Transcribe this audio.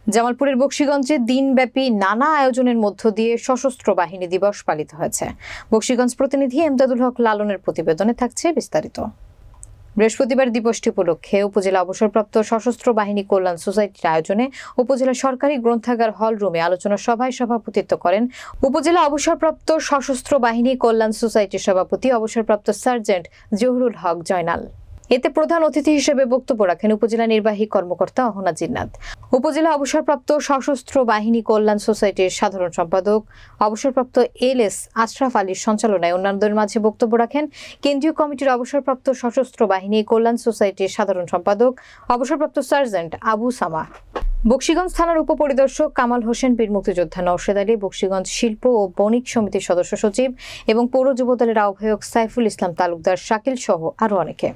জামালপুরের বকশীগঞ্জে দিনব্যাপী নানা আয়োজনের মধ্য দিয়ে সশস্ত্র বাহিনী দিবস পালিত হয়েছে। বকশীগঞ্জ প্রতিনিধি এমদাদুল হক লালনের প্রতিবেদনে থাকছে বিস্তারিত। বৃহস্পতিবার দিবসটি উপলক্ষে উপজেলা অবসরপ্রাপ্ত সশস্ত্র বাহিনী কল্যাণ সোসাইটির আয়োজনে উপজেলা সরকারি গ্রন্থাগার হল রুমে আলোচনা সভায় সভাপতিত্ব করেন উপজেলা অবসরপ্রাপ্ত সশস্ত্র বাহিনী কল্যাণ সোসাইটির সভাপতি অবসরপ্রাপ্ত সার্জেন্ট জহুরুল হক জয়নাল। এতে প্রধান অতিথি হিসেবে বক্তব্য রাখেন উপজেলা নির্বাহী কর্মকর্তা অহনা জিন্নাত। উপজেলা অবসরপ্রাপ্ত সশস্ত্র বাহিনী কল্যাণ সোসাইটির সাধারণ সম্পাদক অবসরপ্রাপ্ত এলএস আশরাফ আলীর সঞ্চালনায় অন্যান্যদের মাঝে বক্তব্য রাখেন কেন্দ্রীয় কমিটির অবসরপ্রাপ্ত সশস্ত্র বাহিনী কল্যাণ সোসাইটির সাধারণ সম্পাদক অবসরপ্রাপ্ত সার্জেন্ট আবু সামা। বকশীগঞ্জ থানার উপপরিদর্শক কামাল হোসেন, বীর মুক্তিযোদ্ধা নওশেদ আলী, বকশীগঞ্জ শিল্প ও বণিক সমিতির সদস্য সচিব এবং পৌর যুবদলের আহ্বায়ক সাইফুল ইসলাম তালুকদার শাকিল সহ আরো অনেকে।